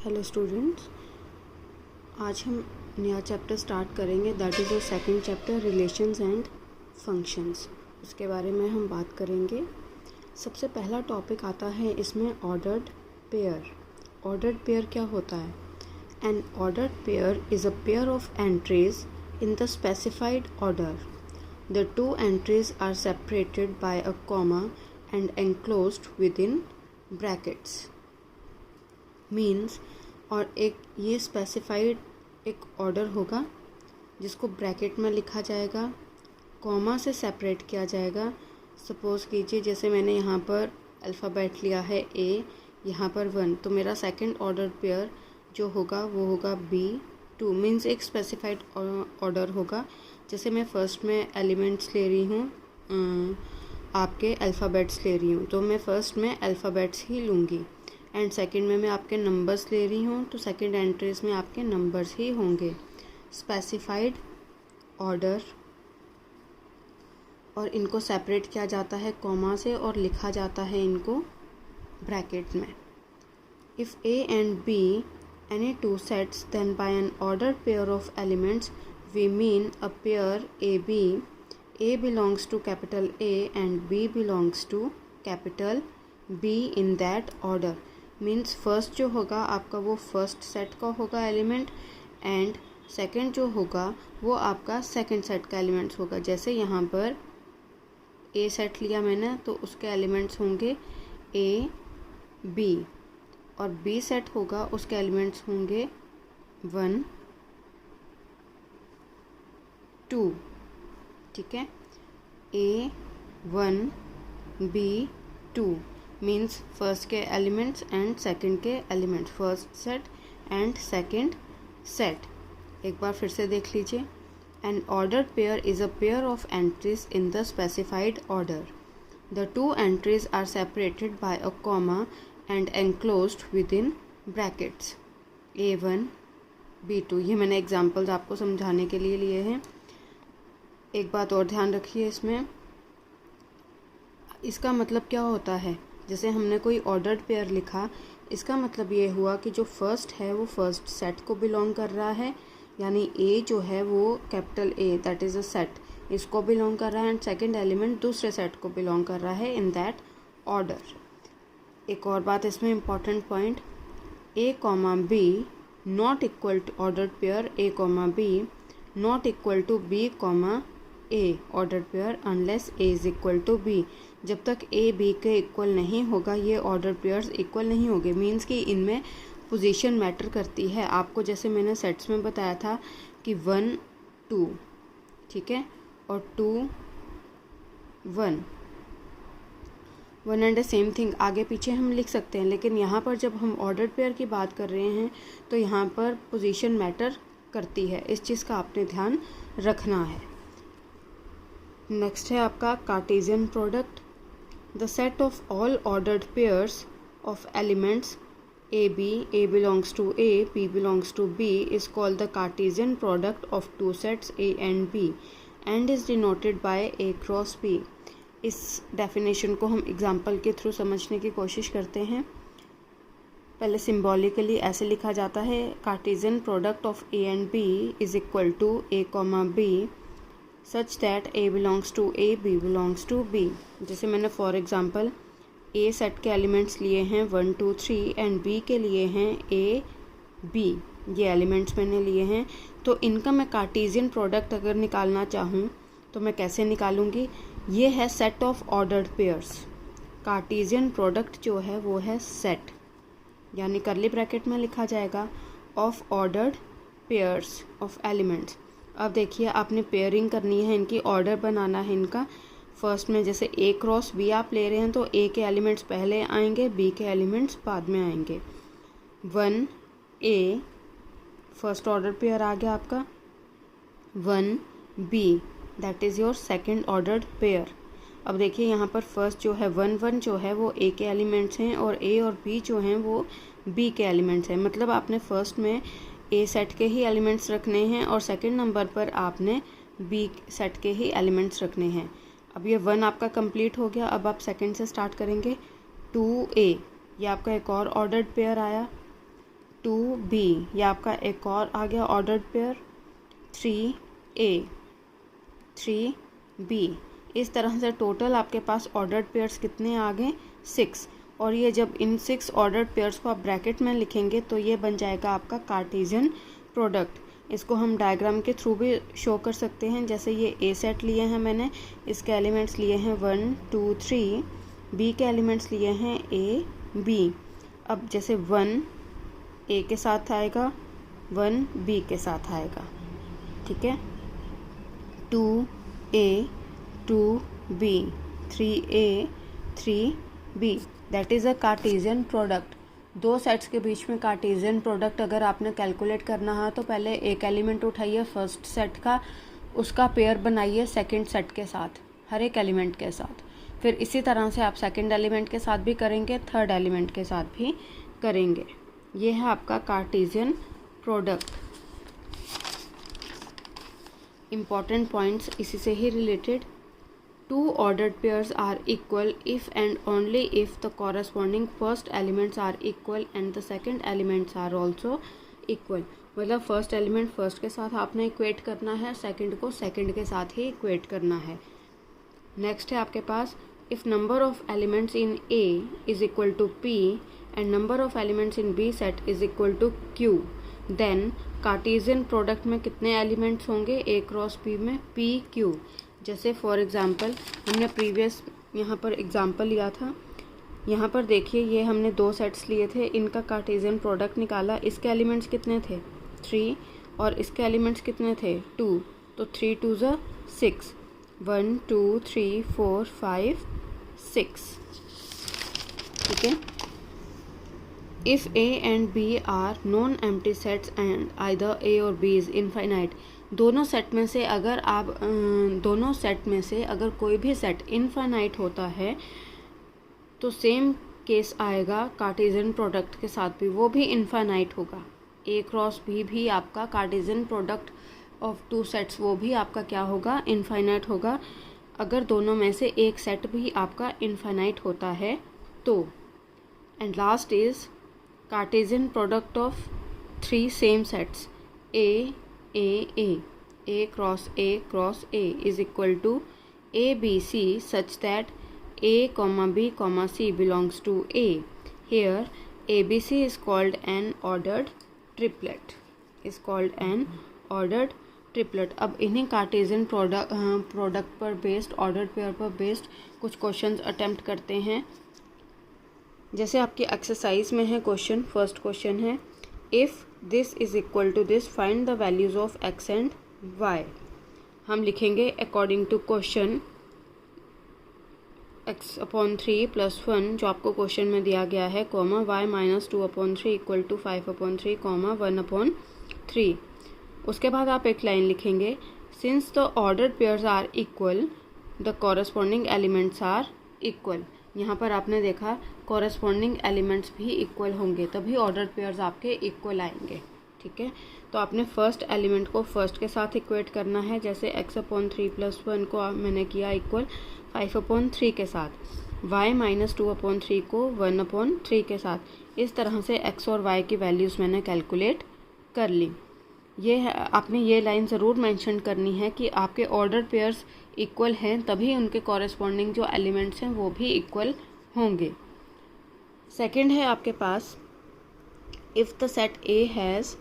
Hello students, आज हम नया चैप्टर स्टार्ट करेंगे। That is your second chapter, relations and functions. उसके बारे में हम बात करेंगे। सबसे पहला टॉपिक आता है इसमें ऑर्डर्ड पेयर। ऑर्डर्ड पेयर क्या होता है? An ordered pair is a pair of entries in the specified order. The two entries are separated by a comma and enclosed within brackets. Means और एक ये specified एक order होगा जिसको bracket में लिखा जाएगा, कॉमा से सेपरेट किया जाएगा। सपोज़ कीजिए जैसे मैंने यहाँ पर अल्फ़ाबेट लिया है ए, यहाँ पर 1, तो मेरा सेकंड ऑर्डर पेयर जो होगा वो होगा B2। मीन्स एक स्पेसिफाइड ऑर्डर होगा। जैसे मैं फर्स्ट में एलिमेंट्स ले रही हूँ, आपके अल्फ़ाबेट्स ले रही हूँ, तो मैं फर्स्ट में अल्फ़ाबेट्स ही लूँगी। एंड सेकंड में मैं आपके नंबर्स ले रही हूँ, तो सेकंड एंट्रीज में आपके नंबर्स ही होंगे। स्पेसिफाइड ऑर्डर, और इनको सेपरेट किया जाता है कॉमा से और लिखा जाता है इनको ब्रैकेट में। If A and B any two sets then by an order pair of elements we mean a pair A B. A belongs to capital A and B belongs to capital B in that order. Means first जो होगा आपका वो first set का होगा element, and second जो होगा वो आपका सेकंड सेट का एलिमेंट्स होगा। जैसे यहाँ पर ए सेट लिया मैंने, तो उसके एलिमेंट्स होंगे ए बी, और बी सेट होगा उसके एलिमेंट्स होंगे 1 2। ठीक है, A1 B2 मीन्स फर्स्ट के एलिमेंट्स एंड सेकंड के elements, first set and second set. एक बार फिर से देख लीजिए। An ordered pair is a pair of entries in the specified order. The two entries are separated by a comma and enclosed within brackets. A1 B2, ये मैंने examples आपको समझाने के लिए लिए हैं। एक बात और ध्यान रखिए, इसमें इसका मतलब क्या होता है? जैसे हमने कोई ऑर्डर्ड पेयर लिखा, इसका मतलब ये हुआ कि जो फर्स्ट है वो फर्स्ट सेट को बिलोंग कर रहा है, यानी ए जो है वो capital A, that is a set, इसको बिलोंग कर रहा है, एंड सेकंड एलिमेंट दूसरे सेट को बिलोंग कर रहा है इन दैट ऑर्डर। एक और बात इसमें important point, A comma B not equal to ordered pair A comma B not equal to B comma A order pair unless A is equal to B. जब तक ए बी के equal नहीं होगा ये ऑर्डर पेयर्स इक्वल नहीं होंगे। Means कि इनमें पोजीशन मैटर करती है। आपको जैसे मैंने सेट्स में बताया था कि 1 2, ठीक है, और 2 1 एंड द सेम थिंग आगे पीछे हम लिख सकते हैं, लेकिन यहाँ पर जब हम ऑर्डर्ड पेयर की बात कर रहे हैं तो यहाँ पर पोजीशन मैटर करती है। इस चीज़ का आपने ध्यान रखना है। नेक्स्ट है आपका Cartesian product. The set of all ordered pairs of elements A B, A belongs to A, B belongs to B is called the Cartesian product of two sets A and B and is denoted by A cross B. इस definition को हम example के through समझने की कोशिश करते हैं। पहले सिम्बॉलिकली ऐसे लिखा जाता है, Cartesian product of A and B is equal to A comma B such that A belongs to A, B belongs to B. जैसे मैंने फॉर एग्जांपल ए सेट के एलिमेंट्स लिए हैं 1 2 3 एंड बी के लिए हैं ए बी, ये elements मैंने लिए हैं। तो इनका मैं कार्टेशियन प्रोडक्ट अगर निकालना चाहूँ तो मैं कैसे निकालूंगी? ये है set of ordered pairs. Cartesian product जो है वो है सेट, यानी करली ब्रैकेट में लिखा जाएगा, of ordered pairs of elements. अब देखिए आपने पेयरिंग करनी है, इनकी ऑर्डर बनाना है इनका। फर्स्ट में जैसे ए क्रॉस बी आप ले रहे हैं तो ए के एलिमेंट्स पहले आएंगे, बी के एलिमेंट्स बाद में आएंगे। 1 ए फर्स्ट ऑर्डर पेयर आ गया आपका, 1 B that is your second ordered pair. अब देखिए यहाँ पर फर्स्ट जो है 1 1 जो है वो ए के एलिमेंट्स हैं और ए और बी जो हैं वो बी के एलिमेंट्स हैं। मतलब आपने फर्स्ट में ए सेट के ही एलिमेंट्स रखने हैं और सेकंड नंबर पर आपने बी सेट के ही एलिमेंट्स रखने हैं। अब ये 1 आपका कंप्लीट हो गया। अब आप सेकंड से स्टार्ट करेंगे। 2a, ये आपका एक और ऑर्डर्ड पेयर आया। 2b, ये आपका एक और आ गया ऑर्डर्ड पेयर, 3a, 3b। इस तरह से टोटल आपके पास ऑर्डर्ड पेयर्स कितने आ गए? 6। और ये जब इन 6 ऑर्डर्ड पेयर्स को आप ब्रैकेट में लिखेंगे तो ये बन जाएगा आपका कार्टेशियन प्रोडक्ट। इसको हम डायग्राम के थ्रू भी शो कर सकते हैं। जैसे ये ए सेट लिए हैं मैंने, इसके एलिमेंट्स लिए हैं 1 2 3, बी के एलिमेंट्स लिए हैं ए बी। अब जैसे 1 ए के साथ आएगा, 1 बी के साथ आएगा, ठीक है। 2a 2b, 3a 3b, that is a Cartesian product. दो सेट्स के बीच में कार्टेशियन प्रोडक्ट अगर आपने कैलकुलेट करना है तो पहले एक एलिमेंट उठाइए फर्स्ट सेट का, उसका पेयर बनाइए सेकंड सेट के साथ, हर एक एलिमेंट के साथ। फिर इसी तरह से आप सेकंड एलिमेंट के साथ भी करेंगे, थर्ड एलिमेंट के साथ भी करेंगे। ये है आपका कार्टेशियन प्रोडक्ट। इम्पॉर्टेंट पॉइंट्स इसी से ही related. Two ordered pairs are equal if and only if the corresponding first elements are equal and the second elements are also equal। मतलब फर्स्ट एलिमेंट फर्स्ट के साथ आपने इक्वेट करना है, second को second के साथ ही इक्वेट करना है। नेक्स्ट है आपके पास, if number of elements in A is equal to P and number of elements in B set is equal to Q, then Cartesian product में कितने एलिमेंट्स होंगे? A क्रॉस P में P Q। जैसे for example हमने previous यहाँ पर example लिया था, यहाँ पर देखिए ये हमने दो सेट्स लिए थे, इनका कार्टेशियन प्रोडक्ट निकाला। इसके एलिमेंट्स कितने थे? 3 और इसके एलिमेंट्स कितने थे? 2। तो 3 2 ज़ा 6, 1 2 3 4 5 6, ठीक है। If A and B are non empty sets and either A और B इज़ इनफाइनाइट, दोनों सेट में से अगर कोई भी सेट इनफाइनाइट होता है तो सेम केस आएगा कार्टेशियन प्रोडक्ट के साथ भी, वो भी इनफाइनाइट होगा। A क्रॉस B भी आपका Cartesian product of two sets, वो भी आपका क्या होगा? इनफाइनाइट होगा, अगर दोनों में से एक सेट भी आपका इनफाइनाइट होता है तो। And last is Cartesian product of 3 same sets A cross A is equal to ABC such that A, B, C belongs to A. Here ABC is called an ordered triplet. अब इन्हीं Cartesian product पर based, ordered pair पर based कुछ questions attempt करते हैं। जैसे आपकी exercise में है क्वेश्चन, फर्स्ट क्वेश्चन है if this is equal to this find the values of x and y। हम लिखेंगे अकॉर्डिंग टू क्वेश्चन x/3 + 1 जो आपको क्वेश्चन में दिया गया है, comma y - 2/3 equal to 5/3 comma 1/3। उसके बाद आप एक लाइन लिखेंगे, since the ordered pairs are equal the corresponding elements are equal. यहाँ पर आपने देखा कॉरस्पॉन्डिंग एलिमेंट्स भी इक्वल होंगे तभी ऑर्डर्ड पेयर्स आपके इक्वल आएंगे, ठीक है। तो आपने फर्स्ट एलिमेंट को फर्स्ट के साथ इक्वेट करना है। जैसे x/3 + 1 को मैंने किया इक्वल 5/3 के साथ, y - 2/3 को 1/3 के साथ। इस तरह से x और y की वैल्यूज़ मैंने कैलकुलेट कर ली। ये है, आपने ये लाइन ज़रूर मेंशन करनी है कि आपके ऑर्डर्ड पेयर्स इक्वल हैं तभी उनके कॉरस्पॉन्डिंग जो एलिमेंट्स हैं वो भी इक्वल होंगे। सेकंड है आपके पास, if the set A has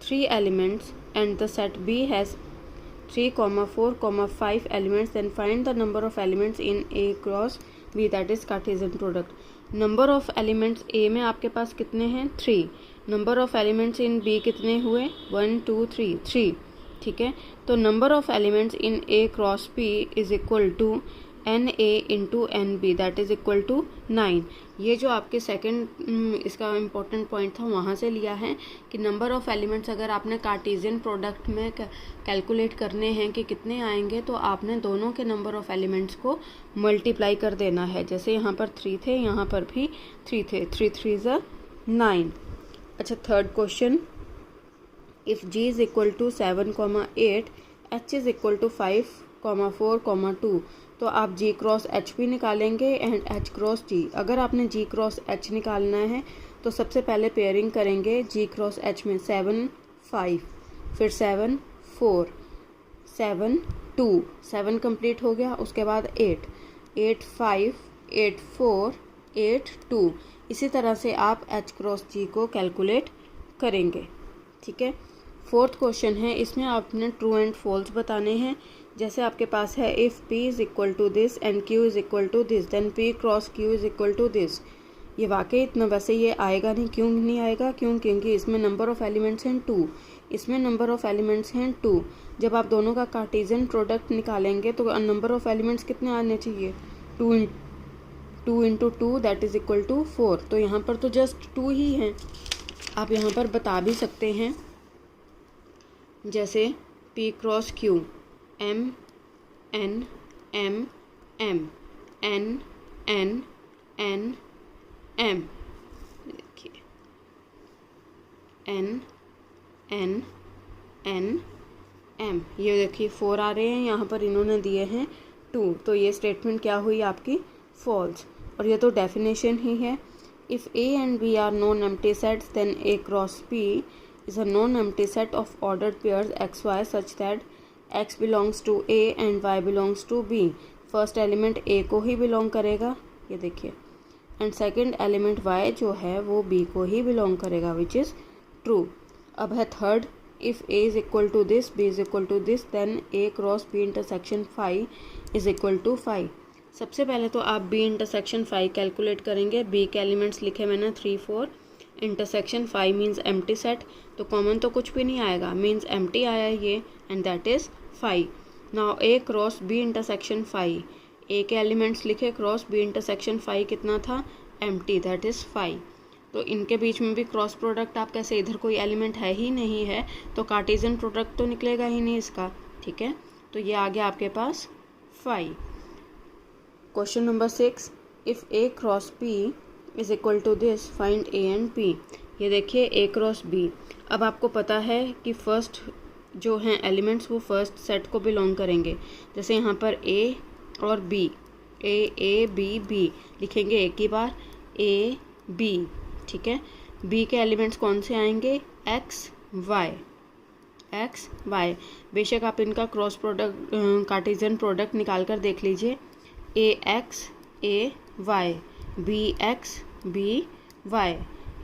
3 elements and the set B has 3, 4, 5 elements, then find the number of elements in A cross B, that is Cartesian product। Number of elements A में आपके पास कितने हैं? 3। Number of elements in B कितने हुए? 1 2 3 3, ठीक है। तो number of elements in A cross B is equal to NA into NB, that is equal to 9। ये जो आपके सेकंड इसका इम्पोर्टेंट पॉइंट था वहाँ से लिया है कि नंबर ऑफ एलिमेंट्स अगर आपने कार्टेशियन प्रोडक्ट में कैलकुलेट करने हैं कि कितने आएंगे तो आपने दोनों के नंबर ऑफ एलिमेंट्स को मल्टीप्लाई कर देना है। जैसे यहाँ पर 3 थे, यहाँ पर भी 3 थे, 3 3 ज़ा 9। अच्छा, third question, if G is equal to 7, 8, H is equal to 5, 4, 2, तो आप G क्रॉस H भी निकालेंगे एंड H क्रॉस G। अगर आपने G क्रॉस H निकालना है तो सबसे पहले पेयरिंग करेंगे G क्रॉस H में 7 5, फिर 7 4, 7 2, 7 कंप्लीट हो गया। उसके बाद 8 8 5, 8 4, 8 2। इसी तरह से आप H क्रॉस G को कैलकुलेट करेंगे। ठीक है। फोर्थ क्वेश्चन है, इसमें आपने ट्रू एंड फॉल्स बताने हैं। जैसे आपके पास है if P is equal to this and Q is equal to this then P cross Q is equal to this. ये वाकई इतना वैसे ये आएगा नहीं। क्यों नहीं आएगा? क्योंकि इसमें नंबर ऑफ़ एलिमेंट्स हैं 2, इसमें नंबर ऑफ़ एलिमेंट्स हैं 2। जब आप दोनों का कार्टेशियन प्रोडक्ट निकालेंगे तो नंबर ऑफ़ एलिमेंट्स कितने आने चाहिए? 2 into 2 that is equal to 4। तो यहाँ पर तो जस्ट 2 ही हैं। आप यहाँ पर बता भी सकते हैं, जैसे P cross Q M N M M N N N M, देखिए N N N M, ये देखिए 4 आ रहे हैं, यहाँ पर इन्होंने दिए हैं 2। तो ये स्टेटमेंट क्या हुई आपकी? फॉल्स। और ये तो डेफिनेशन ही है। If A and B are non-empty sets then A cross P is a non-empty set of ordered pairs XY such that X belongs to A and Y belongs to B। First element A को ही belong करेगा, ये देखिए, and second element Y जो है वो B को ही belong करेगा, which is true. अब है third, if A is equal to this, B is equal to this then A cross B intersection 5 is equal to 5। सबसे पहले तो आप B इंटरसेक्शन 5 कैलकुलेट करेंगे। B के एलिमेंट्स लिखे मैंने 3 4, इंटरसेक्शन 5 मीन्स एम्प्टी सेट, तो कॉमन तो कुछ भी नहीं आएगा, मीन्स एम्प्टी आया ये, and that is 5। Now A cross B intersection 5, A के एलिमेंट्स लिखे क्रॉस B इंटरसेक्शन 5 कितना था? Empty, that is 5। तो इनके बीच में भी क्रॉस प्रोडक्ट आप कैसे, इधर कोई एलिमेंट है ही नहीं है तो कार्टेशियन प्रोडक्ट तो निकलेगा ही नहीं इसका। ठीक है, तो ये आ गया आपके पास 5। Question number 6, if A cross P is equal to this find A and P। ये देखिए A क्रॉस B। अब आपको पता है कि फर्स्ट जो हैं एलिमेंट्स वो फर्स्ट सेट को बिलोंग करेंगे। जैसे यहाँ पर A और B, A B B लिखेंगे एक ही बार, A B। ठीक है, B के एलिमेंट्स कौन से आएंगे? X Y। बेशक आप इनका क्रॉस प्रोडक्ट कार्टेशियन प्रोडक्ट निकाल कर देख लीजिए, AX AY BX BY।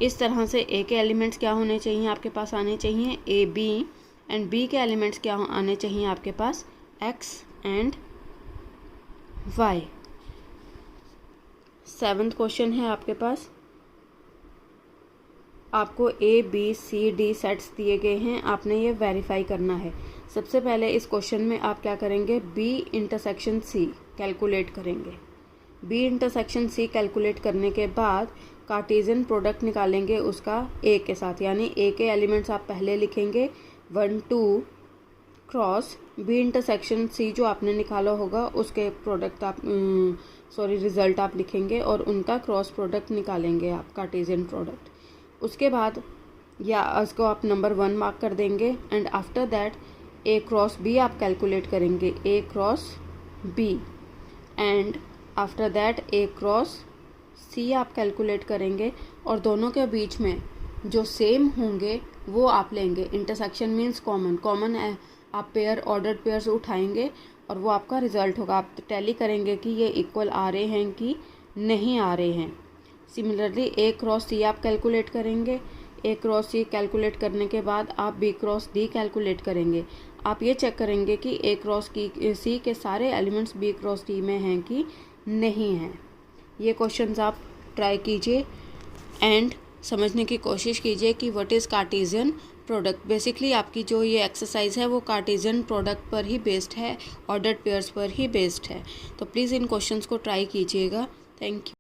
इस तरह से A के एलिमेंट्स क्या होने चाहिए? आपके पास आने चाहिए AB, एंड B के एलिमेंट्स क्या आने चाहिए आपके पास? X and Y। 7th question है आपके पास, आपको A B C D sets दिए गए हैं, आपने ये वेरीफाई करना है। सबसे पहले इस क्वेश्चन में आप क्या करेंगे? B इंटरसेक्शन C कैलकुलेट करेंगे। B इंटरसेक्शन C कैलकुलेट करने के बाद कार्टेशियन प्रोडक्ट निकालेंगे उसका A के साथ, यानी A के एलिमेंट्स आप पहले लिखेंगे 1 2 क्रॉस B इंटरसेक्शन C जो आपने निकाला होगा उसके प्रोडक्ट आप रिजल्ट आप लिखेंगे और उनका क्रॉस प्रोडक्ट निकालेंगे आप, कार्टेशियन प्रोडक्ट। उसके बाद या उसको आप नंबर 1 मार्क कर देंगे, and after that A cross B आप कैलकुलेट करेंगे, A cross B, and after that A cross C आप कैलकुलेट करेंगे, और दोनों के बीच में जो सेम होंगे वो आप लेंगे। इंटरसेक्शन मीन्स कॉमन है, आप पेयर ऑर्डर्ड पेयर्स उठाएंगे और वो आपका रिजल्ट होगा। आप टैली करेंगे कि ये इक्वल आ रहे हैं कि नहीं आ रहे हैं। सिमिलरली A क्रॉस C आप कैलकुलेट करेंगे, A क्रॉस C कैलकुलेट करने के बाद आप B क्रॉस D कैलकुलेट करेंगे। आप ये चेक करेंगे कि A क्रॉस C के सारे एलिमेंट्स B क्रॉस D में हैं कि नहीं हैं। ये क्वेश्चंस आप ट्राई कीजिए एंड समझने की कोशिश कीजिए कि what is Cartesian product. Basically आपकी जो ये एक्सरसाइज है वो कार्टेशियन प्रोडक्ट पर ही बेस्ड है, ऑर्डर्ड पेयर्स पर ही बेस्ड है। तो प्लीज़ इन क्वेश्चंस को ट्राई कीजिएगा। Thank you.